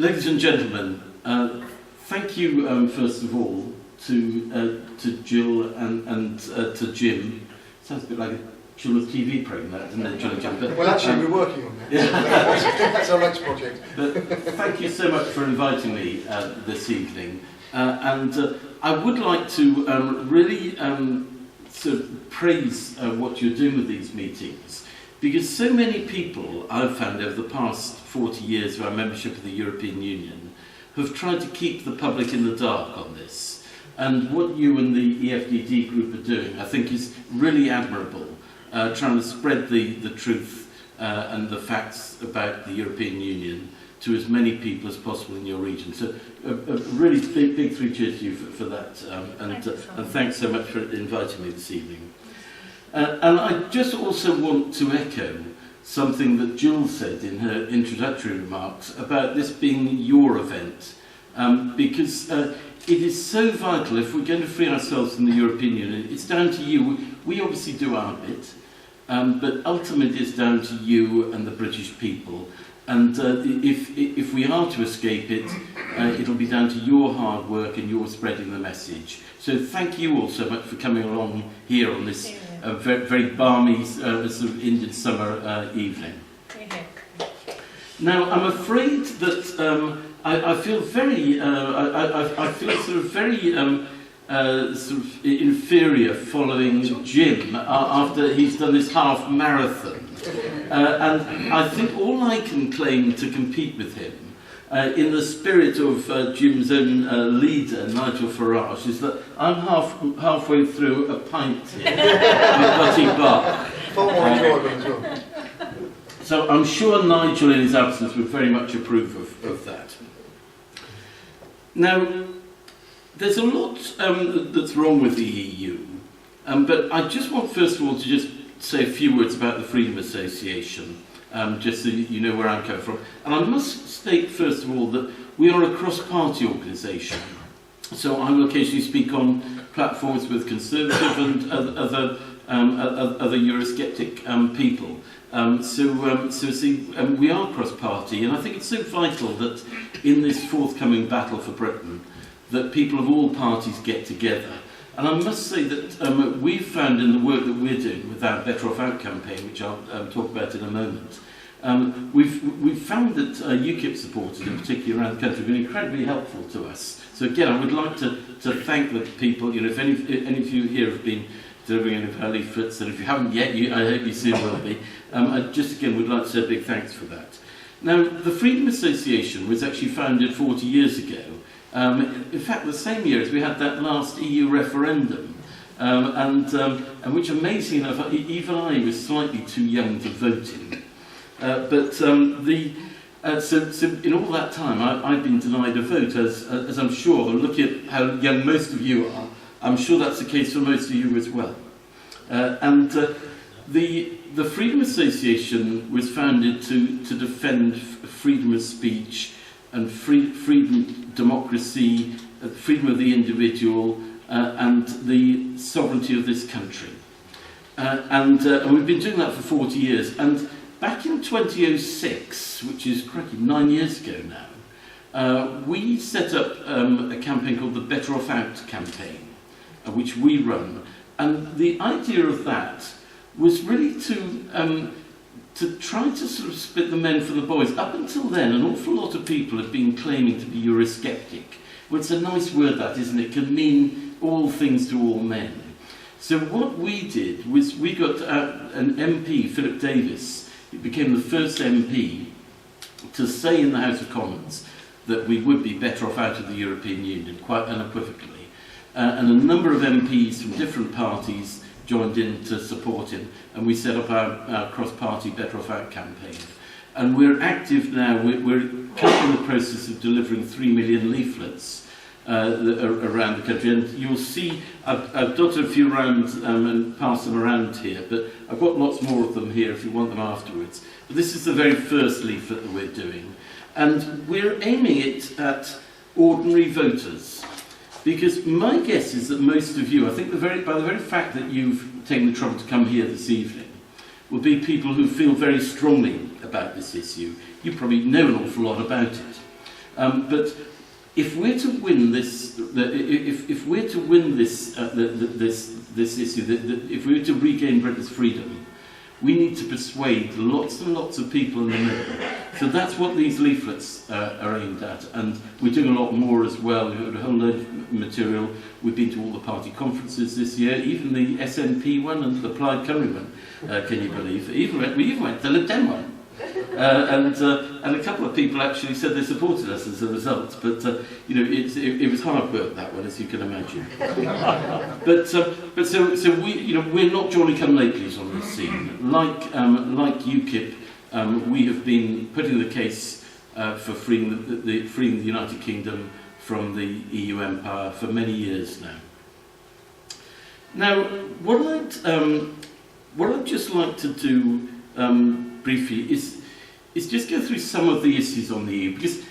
Ladies and gentlemen, thank you first of all to Jill and to Jim. Sounds a bit like a children's TV programme, that, doesn't it, Jill and Jim? But, well, actually, we're working on that. Yeah. That's our next project. But thank you so much for inviting me this evening. And I would like to really sort of praise what you're doing with these meetings, because so many people I've found over the past 40 years of our membership of the European Union have tried to keep the public in the dark on this. And what you and the EFDD group are doing, I think, is really admirable, trying to spread the truth and the facts about the European Union to as many people as possible in your region. So a really big three cheers to you for that, and thanks so much for inviting me this evening. And I just also want to echo something that Jill said in her introductory remarks about this being your event, because it is so vital. If we're going to free ourselves from the European Union, it's down to you. We obviously do our bit, but ultimately it's down to you and the British people. And if we are to escape it, it'll be down to your hard work and your spreading the message. So thank you all so much for coming along here on this very, very balmy sort of Indian summer evening. Now, I'm afraid that I feel very, I feel sort of very sort of inferior following Jim after he's done this half marathon. And I think all I can claim to compete with him, in the spirit of Jim's own leader, Nigel Farage, is that I'm halfway through a pint here of Butty Bar. Far more enjoyable as well. So I'm sure Nigel, in his absence, would very much approve of that. Now, there's a lot that's wrong with the EU, but I just want, first of all, to just say a few words about the Freedom Association, just so you know where I'm coming from. And I must state, first of all, that we are a cross-party organisation. So I will occasionally speak on platforms with Conservative and other Eurosceptic people. So we are cross-party, and I think it's so vital that in this forthcoming battle for Britain, that people of all parties get together. And I must say that we've found in the work that we're doing with our Better Off Out campaign, which I'll talk about in a moment, we've found that UKIP supporters, in particular around the country, have been incredibly helpful to us. So again, I would like to thank the people. You know, if any of you here have been delivering any of our leaflets, and if you haven't yet, I hope you soon will be. I just again would like to say a big thanks for that. Now, the Freedom Association was actually founded 40 years ago. In fact, the same year as we had that last EU referendum, and which, amazingly enough, even I was slightly too young to vote in. So in all that time, I've been denied a vote, as I'm sure, looking at how young most of you are, I'm sure that's the case for most of you as well. The Freedom Association was founded to defend freedom of speech and freedom, democracy, freedom of the individual, and the sovereignty of this country. And we've been doing that for 40 years. And back in 2006, which is, correctly, 9 years ago now, we set up a campaign called the Better Off Out campaign, which we run. And the idea of that was really to try to sort of split the men from the boys. Up until then, an awful lot of people have been claiming to be Eurosceptic. Well, it's a nice word, that, isn't it? It can mean all things to all men. So what we did was we got an MP, Philip Davis. He became the first MP to say in the House of Commons that we would be better off out of the European Union, quite unequivocally. And a number of MPs from different parties joined in to support him, and we set up our cross-party Better Off Out campaign. And we're active now. We're currently in the process of delivering 3 million leaflets around the country, and you'll see I've dotted a few around and passed them around here, but I've got lots more of them here if you want them afterwards. But this is the very first leaflet that we're doing, and we're aiming it at ordinary voters. Because my guess is that most of you, I think by the very fact that you've taken the trouble to come here this evening, will be people who feel very strongly about this issue. You probably know an awful lot about it. But if we're to win this, if we're to win this this issue, if we were to regain Britain's freedom, we need to persuade lots and lots of people in the middle. So that's what these leaflets are aimed at, and we're doing a lot more as well. We've got a whole load of material. We've been to all the party conferences this year, even the SNP one and the Plaid Cymru one. Can you believe? We even went to the Lib Dem one. And a couple of people actually said they supported us as a result, but you know, it was hard work, that one, as you can imagine. but so we, you know, we're not Johnny-come-latelys on this scene. Like UKIP, we have been putting the case for freeing the United Kingdom from the EU empire for many years now. Now, what I'd just like to do briefly is just go through some of the issues on the EU, because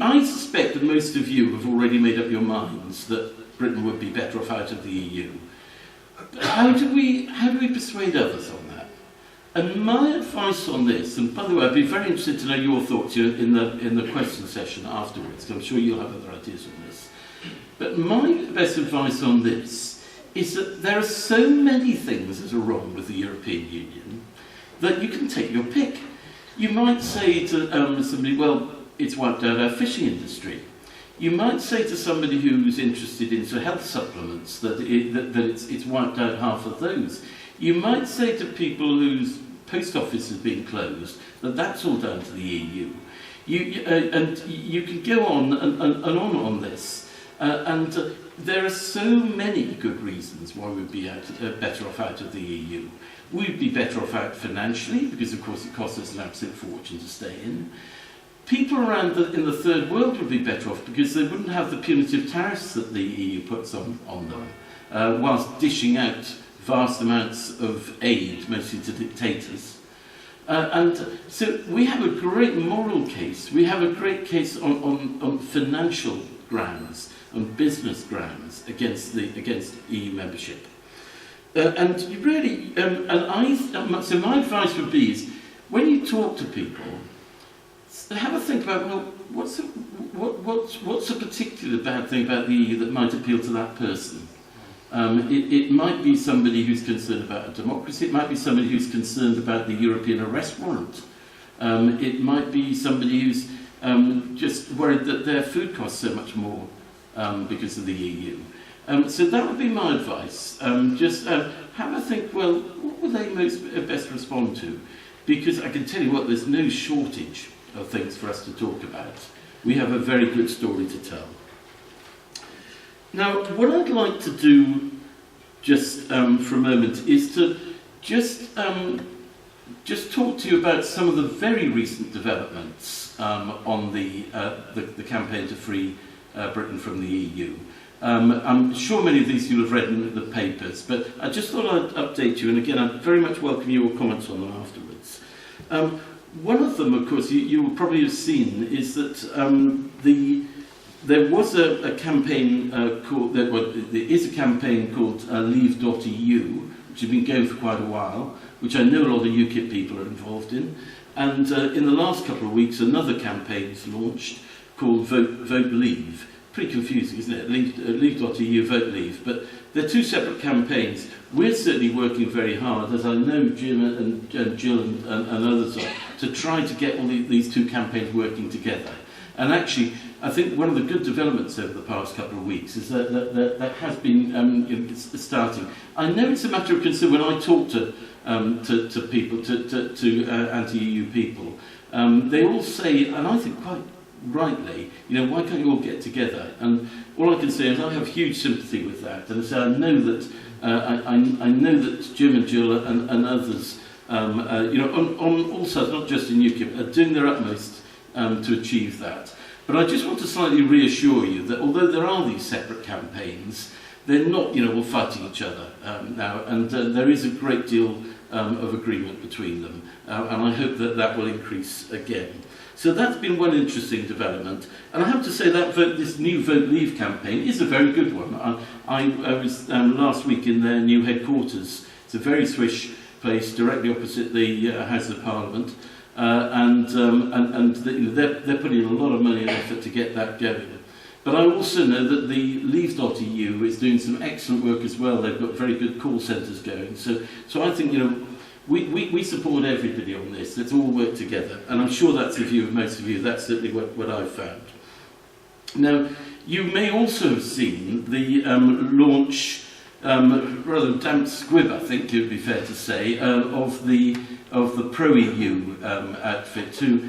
I suspect that most of you have already made up your minds that Britain would be better off out of the EU. But how do we persuade others on that? And my advice on this, and by the way, I'd be very interested to know your thoughts in the question session afterwards, because I'm sure you'll have other ideas on this. But my best advice on this is that there are so many things that are wrong with the European Union that you can take your pick. You might say to somebody, well, it's wiped out our fishing industry. You might say to somebody who's interested in health supplements that it's wiped out half of those. You might say to people whose post office has been closed that that's all down to the EU. And you can go on and on this. And there are so many good reasons why we'd be better off out of the EU. We'd be better off out financially, because of course it costs us an absolute fortune to stay in. People around in the third world would be better off because they wouldn't have the punitive tariffs that the EU puts on them, whilst dishing out vast amounts of aid, mostly to dictators. And so we have a great moral case. We have a great case on financial grounds, on business grounds against EU membership. And you really, so my advice would be is, when you talk to people, have a think about, well, what's a particular bad thing about the EU that might appeal to that person? It might be somebody who's concerned about democracy. It might be somebody who's concerned about the European arrest warrant. It might be somebody who's just worried that their food costs so much more because of the EU. So that would be my advice. Just have a think, well, what will they best respond to? Because I can tell you what, there's no shortage of things for us to talk about. We have a very good story to tell. Now, what I'd like to do just for a moment is to just talk to you about some of the very recent developments on the campaign to free Britain from the EU. I'm sure many of these you'll have read in the papers, but I just thought I'd update you, and again, I very much welcome your comments on them afterwards. One of them, of course, you will probably have seen, is that there was a campaign called, there is a campaign called Leave.eu, which has been going for quite a while, which I know a lot of UKIP people are involved in. And in the last couple of weeks, another campaign is launched called Vote Leave. Pretty confusing, isn't it? Leave.eu, Vote Leave. But they're two separate campaigns. We're certainly working very hard, as I know Jim and Jill and others are, to try to get all these two campaigns working together. And actually, I think one of the good developments over the past couple of weeks is that has been starting. I know it's a matter of concern when I talk to people, to anti-EU people. They all say, and I think quite rightly, why can't you all get together? And all I can say is I have huge sympathy with that, and so I know that I know that Jim and Jill and others, on all sides, not just in UKIP, are doing their utmost to achieve that. But I just want to slightly reassure you that although there are these separate campaigns, they're not, all fighting each other now, and there is a great deal of agreement between them, and I hope that that will increase again. So that's been one interesting development, and I have to say that this new Vote Leave campaign is a very good one. I was last week in their new headquarters. It's a very swish place directly opposite the House of Parliament. They're putting a lot of money and effort to get that going. But I also know that the Leave.eu is doing some excellent work as well. They've got very good call centres going. So I think, we support everybody on this. Let's all work together. And I'm sure that's the view of most of you. That's certainly what I've found. Now, you may also have seen the launch, rather damp squib, I think it would be fair to say, of the pro-EU outfit who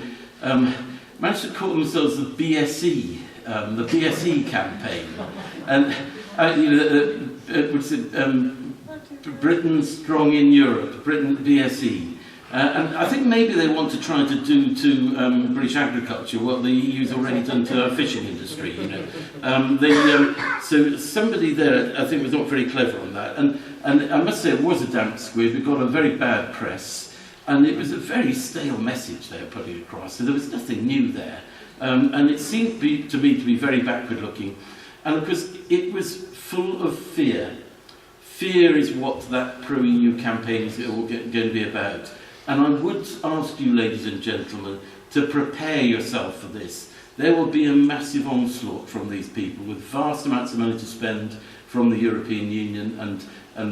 managed to call themselves the BSE. The BSE campaign, and Britain strong in Europe, Britain BSE, and I think maybe they want to try to do to British agriculture what the EU's already done to our fishing industry. So somebody there, I think, was not very clever on that, and I must say it was a damp squib. It got a very bad press, and it was a very stale message they were putting across. So there was nothing new there. And it seemed to me to be very backward-looking. And of course, it was full of fear. Fear is what that pro-EU campaign is going to be about. And I would ask you, ladies and gentlemen, to prepare yourself for this. There will be a massive onslaught from these people with vast amounts of money to spend from the European Union and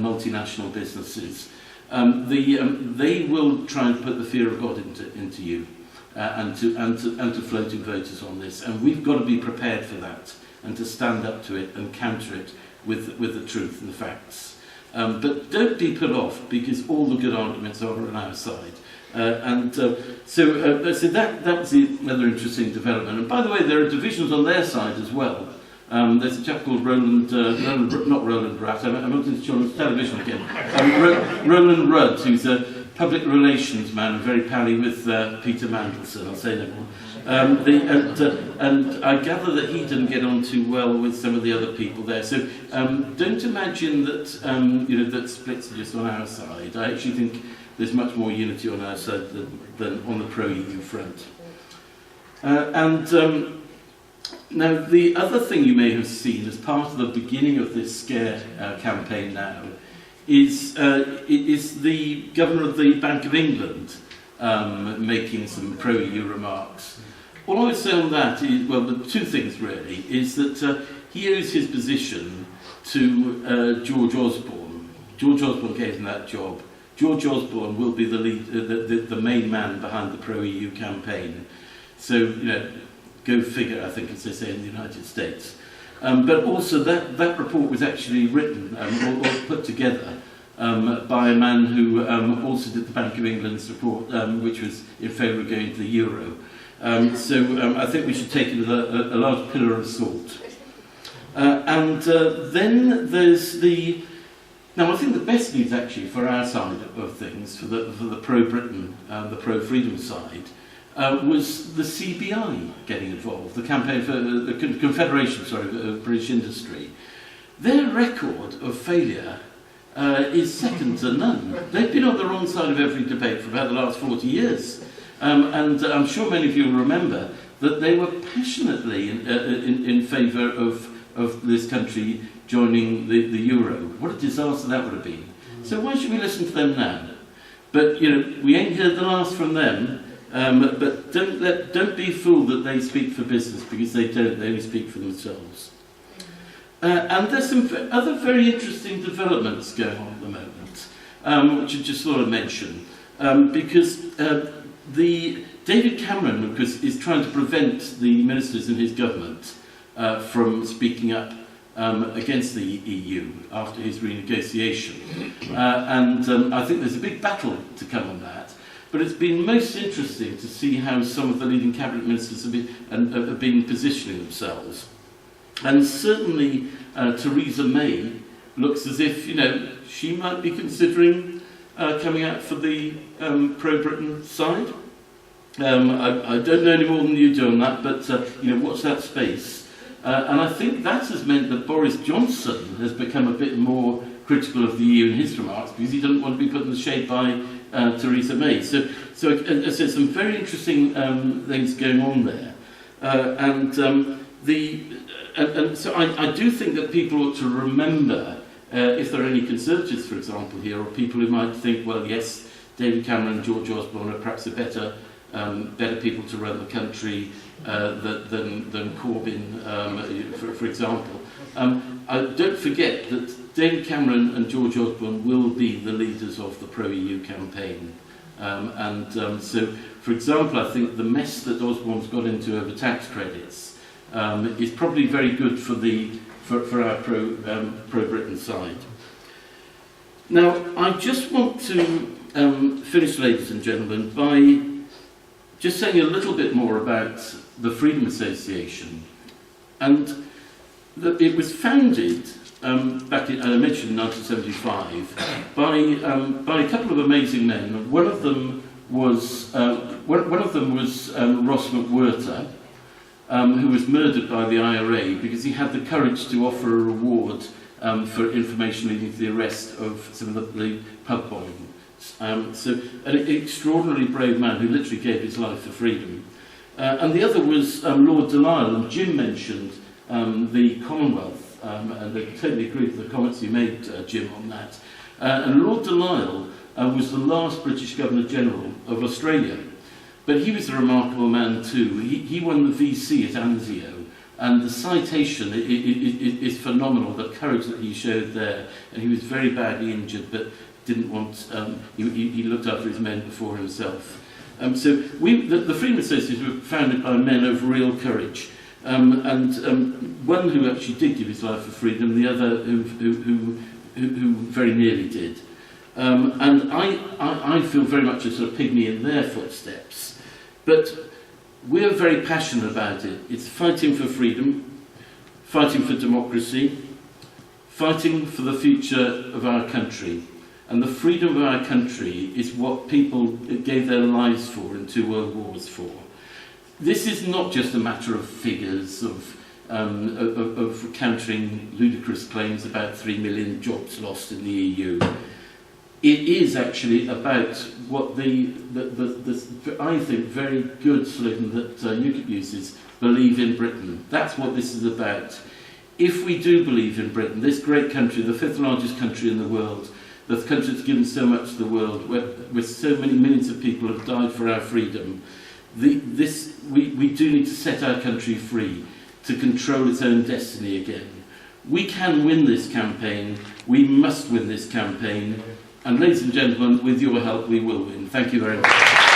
multinational businesses. They will try and put the fear of God into you. And to floating voters on this, and we've got to be prepared for that and to stand up to it and counter it with the truth and the facts. But don't be put off, because all the good arguments are on our side. So that was another interesting development. And by the way, there are divisions on their side as well. There's a chap called Roland Rudd. I'm on to children's television again. Roland Rudd, who's a public relations man, very pally with Peter Mandelson, I'll say no more. And I gather that he didn't get on too well with some of the other people there. So don't imagine that that splits are just on our side. I actually think there's much more unity on our side than on the pro-EU front. Now, the other thing you may have seen as part of the beginning of this scare campaign now is the Governor of the Bank of England making some pro-EU remarks. All I would say on that is, well, the two things really, is that he owes his position to George Osborne. George Osborne gave him that job. George Osborne will be the main man behind the pro-EU campaign. So, go figure, I think, as they say in the United States. But also that report was actually written or put together by a man who also did the Bank of England's report, which was in favour of going to the euro. So I think we should take it with a large pillar of salt. Then there's the... Now, I think the best news actually for our side of things, for the pro-Britain, the pro-freedom side, was the CBI getting involved, the campaign for the Confederation, of British Industry. Their record of failure is second to none. They've been on the wrong side of every debate for about the last 40 years. And I'm sure many of you will remember that they were passionately in favour of this country joining the euro. What a disaster that would have been. So why should we listen to them now? But, we ain't heard the last from them. But don't be fooled that they speak for business, because they don't. They only speak for themselves. And there's some other very interesting developments going on at the moment, which I just thought I'd mention, because David Cameron, of course, is trying to prevent the ministers in his government from speaking up against the EU after his renegotiation, and I think there's a big battle to come on that. But it's been most interesting to see how some of the leading cabinet ministers have been positioning themselves. And certainly Theresa May looks as if, she might be considering coming out for the pro-Britain side. I don't know any more than you do on that, but, watch that space. And I think that has meant that Boris Johnson has become a bit more critical of the EU in his remarks, because he doesn't want to be put in the shade by Theresa May. So there's some very interesting things going on there. So I do think that people ought to remember, if there are any Conservatives, for example, here, or people who might think, well, yes, David Cameron and George Osborne are perhaps a better better people to run the country than Corbyn, for example. Don't forget that David Cameron and George Osborne will be the leaders of the pro-EU campaign. So, for example, I think the mess that Osborne's got into over tax credits is probably very good for our pro-Britain side. Now, I just want to finish, ladies and gentlemen, by just saying a little bit more about the Freedom Association. And that it was founded back in, I mentioned, 1975, by a couple of amazing men. One of them was Ross McWhirter, who was murdered by the IRA because he had the courage to offer a reward for information leading to the arrest of some of the pub bombing. So an extraordinarily brave man who literally gave his life for freedom. And the other was Lord Delisle, and Jim mentioned the Commonwealth, and I totally agree with the comments you made, Jim, on that. And Lord Delisle was the last British Governor-General of Australia. But he was a remarkable man too. He won the VC at Anzio, and the citation is phenomenal, the courage that he showed there. And he was very badly injured, but didn't want, he looked after his men before himself. So the Freedom Association were founded by men of real courage. One who actually did give his life for freedom, the other who very nearly did. And I feel very much a sort of pygmy in their footsteps. But we're very passionate about it. It's fighting for freedom, fighting for democracy, fighting for the future of our country. And the freedom of our country is what people gave their lives for in 2 world wars for. This is not just a matter of figures, of countering ludicrous claims about 3 million jobs lost in the EU. It is actually about what the I think, very good slogan that UKIP uses, believe in Britain. That's what this is about. If we do believe in Britain, this great country, the 5th largest country in the world, the country that's given so much to the world, where so many millions of people have died for our freedom, we do need to set our country free to control its own destiny again. We can win this campaign. We must win this campaign. And ladies and gentlemen, with your help, we will win. Thank you very much.